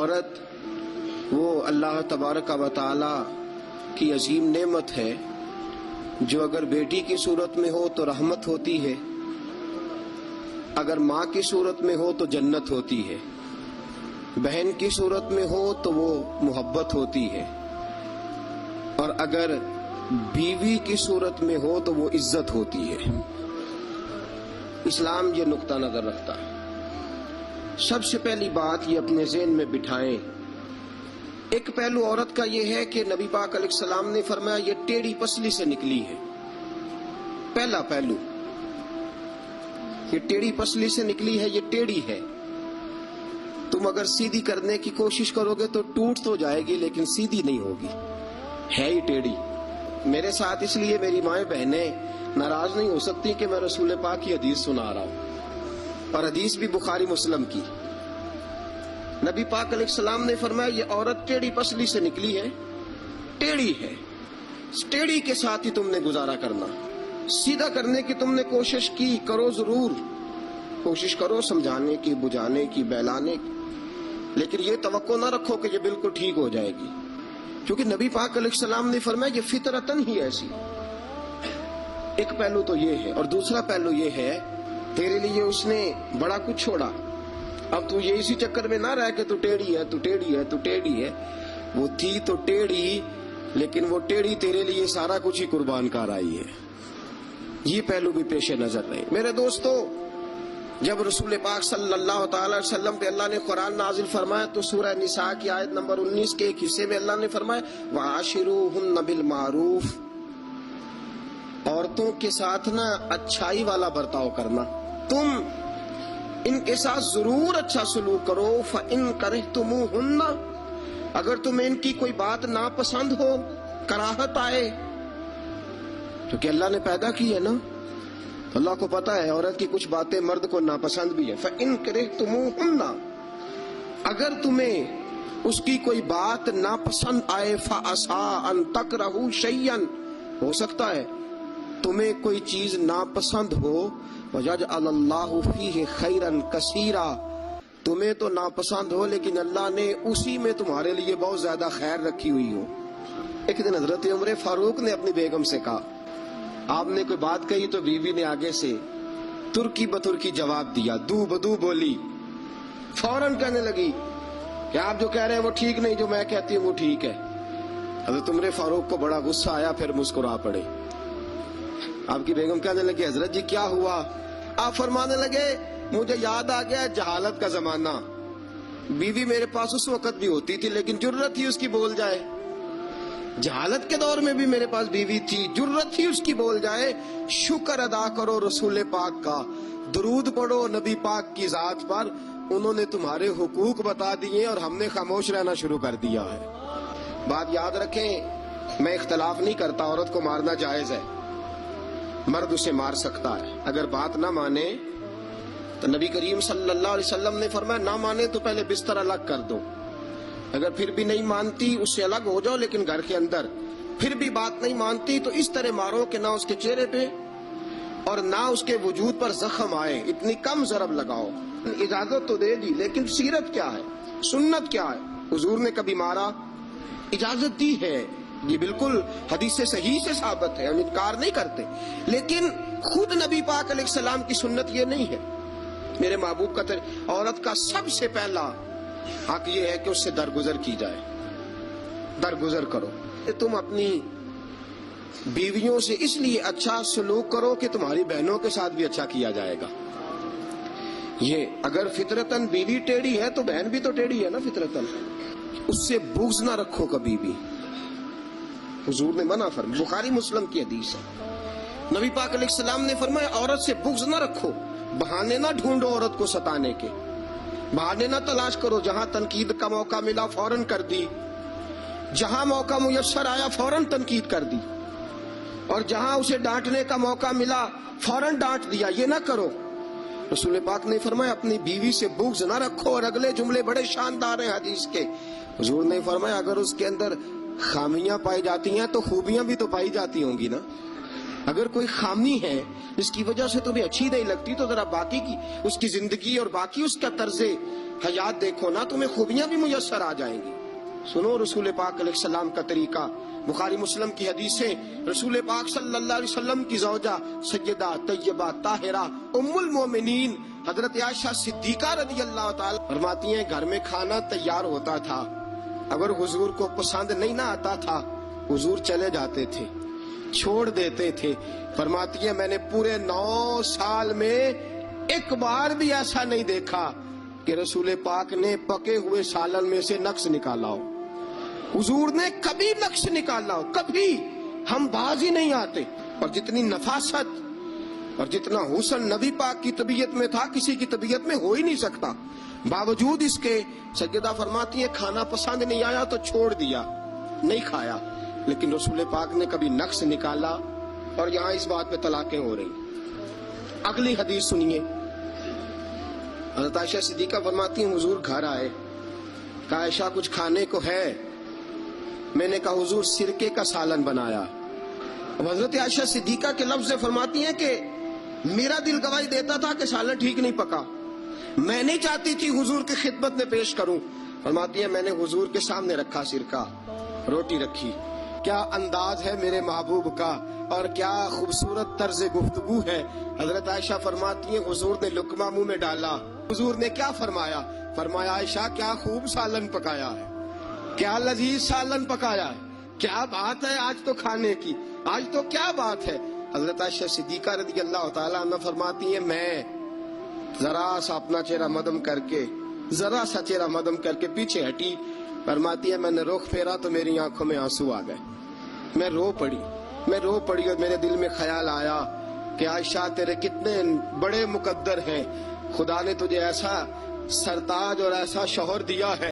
عورت وہ اللہ تبارک و تعالی کی عظیم نعمت ہے جو اگر بیٹی کی صورت میں ہو تو رحمت ہوتی ہے، اگر ماں کی صورت میں ہو تو جنت ہوتی ہے، بہن کی صورت میں ہو تو وہ محبت ہوتی ہے، اور اگر بیوی کی صورت میں ہو تو وہ عزت ہوتی ہے۔ اسلام یہ نقطہ نظر رکھتا ہے۔ سب سے پہلی بات یہ اپنے ذہن میں بٹھائیں، ایک پہلو عورت کا یہ ہے کہ نبی پاک علیہ السلام نے فرمایا یہ ٹیڑھی پسلی سے نکلی ہے۔ پہلا پہلو، یہ ٹیڑھی پسلی سے نکلی ہے، یہ ٹیڑھی ہے۔ تم اگر سیدھی کرنے کی کوشش کرو گے تو ٹوٹ تو جائے گی لیکن سیدھی نہیں ہوگی، ہے ہی ٹیڑھی۔ میرے ساتھ اس لیے میری مائیں بہنیں ناراض نہیں ہو سکتی کہ میں رسول پاک کی حدیث سنا رہا ہوں، اور حدیث بھی بخاری مسلم کی۔ نبی پاک علیہ السلام نے فرمایا یہ عورت ٹیڑھی پسلی سے نکلی ہے، ٹیڑھی ہے، اس ٹیڑھی کے ساتھ ہی تم نے گزارا کرنا، سیدھا کرنے کی تم نے کوشش کی، کرو ضرور، کوشش کرو سمجھانے کی، بجھانے کی، بہلانے کی، لیکن یہ توقع نہ رکھو کہ یہ بالکل ٹھیک ہو جائے گی، کیونکہ نبی پاک علیہ السلام نے فرمایا یہ فطرتاً ہی ایسی۔ ایک پہلو تو یہ ہے، اور دوسرا پہلو یہ ہے تیرے لیے اس نے بڑا کچھ چھوڑا، اب تو یہ اسی چکر میں نہ رہ کہ تو ٹیڑھی ہے، تو ٹیڑھی ہے، تو ٹیڑھی ہے۔ وہ تھی تو ٹیڑھی، لیکن وہ ٹیڑھی تیرے لیے سارا کچھ ہی قربان کر آئی ہے۔ یہ پہلو بھی پیش نظر رہے۔ میرے دوستو، جب رسول پاک صلی اللہ تعالی علیہ وسلم پہ اللہ نے قرآن نازل فرمایا تو سورہ نساء کی آیت نمبر 19 کے ایک حصے میں اللہ نے فرمایا وَعَاشِرُوهُنَّ بِالْمَعْرُوفِ، عورتوں کے ساتھ نا اچھائی والا برتاؤ کرنا، تم ان کے ساتھ ضرور اچھا سلوک کرو۔ فَإِن كَرِهْتُمُوهُنَّ، اگر تمہیں ان کی کوئی بات ناپسند ہو، کراہت آئے، کیونکہ اللہ نے پیدا کی ہے نا، اللہ کو پتا ہے عورت کی کچھ باتیں مرد کو ناپسند بھی ہے۔ فَإِن كَرِهْتُمُوهُنَّ، اگر تمہیں اس کی کوئی بات ناپسند آئے، فَعَسَىٰ أَن تَكْرَهُوا شَيْئًا، ہو سکتا ہے تمہیں کوئی چیز ناپسند ہو، وَيَجْعَلَ اللَّهُ فِيهِ خَيْرًا كَثِيرًا، تمہیں تو ناپسند ہو لیکن اللہ نے اسی میں تمہارے لیے بہت زیادہ خیر رکھی ہوئی ہو۔ ایک دن حضرت عمر فاروق نے اپنی بیگم سے کہا، آپ نے کوئی بات کہی تو بیوی نے آگے سے ترکی بترکی جواب دیا، دو بدو بولی، فوراً کہنے لگی کہ آپ جو کہہ رہے ہیں وہ ٹھیک نہیں، جو میں کہتی ہوں وہ ٹھیک ہے۔ حضرت عمر فاروق کو بڑا غصہ آیا، پھر مسکرا پڑے۔ آپ کی بیگم کہنے لگی حضرت جی کیا ہوا؟ آپ فرمانے لگے مجھے یاد آ گیا جہالت کا زمانہ، بیوی میرے پاس اس وقت بھی ہوتی تھی لیکن جرت ہی اس کی بول جائے، جہالت کے دور میں بھی میرے پاس بیوی تھی، جرت ہی اس کی بول جائے۔ شکر ادا کرو رسول پاک کا، درود پڑھو نبی پاک کی ذات پر، انہوں نے تمہارے حقوق بتا دیے اور ہم نے خاموش رہنا شروع کر دیا ہے۔ بات یاد رکھیں، میں اختلاف نہیں کرتا، عورت کو مارنا جائز ہے، مرد اسے مار سکتا ہے، اگر بات نہ مانے تو نبی کریم صلی اللہ علیہ وسلم نے فرمایا نہ مانے تو پہلے بستر الگ کر دو، اگر پھر بھی نہیں مانتی اس سے الگ ہو جاؤ لیکن گھر کے اندر، پھر بھی بات نہیں مانتی تو اس طرح مارو کہ نہ اس کے چہرے پہ اور نہ اس کے وجود پر زخم آئے، اتنی کم ضرب لگاؤ۔ اجازت تو دے دی لیکن سیرت کیا ہے، سنت کیا ہے؟ حضور نے کبھی مارا؟ اجازت دی ہے، یہ بالکل حدیث صحیح سے ثابت ہے، ہم انکار نہیں کرتے، لیکن خود نبی پاک علیہ السلام کی سنت یہ نہیں ہے۔ میرے محبوب کا عورت کا سب سے پہلا حق یہ ہے کہ اس سے درگزر کی جائے، درگزر کرو۔ تم اپنی بیویوں سے اس لیے اچھا سلوک کرو کہ تمہاری بہنوں کے ساتھ بھی اچھا کیا جائے گا۔ یہ اگر فطرتاً بیوی ٹیڑھی ہے تو بہن بھی تو ٹیڑھی ہے نا فطرتاً، اس سے بغض نہ رکھو کبھی بھی، حضور نے منع فرمایا، بخاری مسلم کی حدیث ہے۔ نبی پاک علیہ السلام نے فرمایا عورت سے بغض نہ رکھو، بہانے نہ ڈھونڈو عورت کو ستانے کے، بہانے نہ تلاش کرو، جہاں تنقید کا موقع ملا فوراً کر دی، جہاں موقع میسر آیا فوراً تنقید کر دی، اور جہاں اسے ڈانٹنے کا موقع ملا فوراً ڈانٹ دیا، یہ نہ کرو۔ رسول پاک نے فرمایا اپنی بیوی سے بغض نہ رکھو، اور اگلے جملے بڑے شاندار ہیں حدیث کے، حضور نے فرمایا اگر اس کے اندر خامیاں پائی جاتی ہیں تو خوبیاں بھی تو پائی جاتی ہوں گی نا، اگر کوئی خامی ہے جس کی وجہ سے تمہیں اچھی نہیں لگتی تو ذرا باقی کی اس کی زندگی اور باقی اس کا طرز حیات دیکھو نا، تمہیں خوبیاں بھی میسر آ جائیں گی۔ سنو رسول پاک علیہ السلام کا طریقہ، بخاری مسلم کی حدیثیں، رسول پاک صلی اللہ علیہ وسلم کی زوجہ سیدہ طیبہ طاہرہ ام المومنین حضرت عائشہ صدیقہ رضی اللہ تعالی فرماتی ہیں گھر میں کھانا تیار ہوتا تھا، اگر حضور کو پسند نہیں نہ آتا تھا حضور چلے جاتے تھے، چھوڑ دیتے تھے۔ فرماتی ہیں میں نے پورے 9 سال میں ایک بار بھی ایسا نہیں دیکھا کہ رسول پاک نے پکے ہوئے سالن میں سے نقص نکالا ہو، حضور نے کبھی نقص نکالا ہو، کبھی۔ ہم باز ہی نہیں آتے، اور جتنی نفاست اور جتنا حسن نبی پاک کی طبیعت میں تھا کسی کی طبیعت میں ہو ہی نہیں سکتا، باوجود اس کے سیدہ فرماتی ہیں کھانا پسند نہیں آیا تو چھوڑ دیا، نہیں کھایا، لیکن رسول پاک نے کبھی نقص نکالا۔ اور یہاں اس بات پہ طلاقیں ہو رہی۔ اگلی حدیث سنیے، حضرت عائشہ صدیقہ فرماتی ہیں حضور گھر آئے، کہا عائشہ کچھ کھانے کو ہے؟ میں نے کہا حضور سرکے کا سالن بنایا۔ اب حضرت عائشہ صدیقہ کے لفظ فرماتی ہیں کہ میرا دل گواہی دیتا تھا کہ سالن ٹھیک نہیں پکا، میں نہیں چاہتی تھی حضور کی خدمت میں پیش کروں۔ فرماتی ہیں میں نے حضور کے سامنے رکھا سرکہ، روٹی رکھی، کیا انداز ہے میرے محبوب کا اور کیا خوبصورت طرز گفتگو ہے۔ حضرت عائشہ فرماتی ہیں حضور نے لقمہ منہ میں ڈالا، حضور نے کیا فرمایا؟ فرمایا عائشہ کیا خوب سالن پکایا ہے، کیا لذیذ سالن پکایا ہے، کیا بات ہے آج تو کھانے کی، آج تو کیا بات ہے۔ حضرت عائشہ صدیقہ رضی اللہ تعالیٰ عنہ فرماتی ہیں میں ذرا سا اپنا چہرہ مدم کر کے، ذرا سا چہرہ مدم کر کے پیچھے ہٹی۔ فرماتی ہے میں نے رخ پھیرا تو میری آنکھوں میں آنسو آ گئے، میں رو پڑی اور میرے دل میں خیال آیا کہ عائشہ تیرے کتنے بڑے مقدر ہیں، خدا نے تجھے ایسا سرتاج اور ایسا شوہر دیا ہے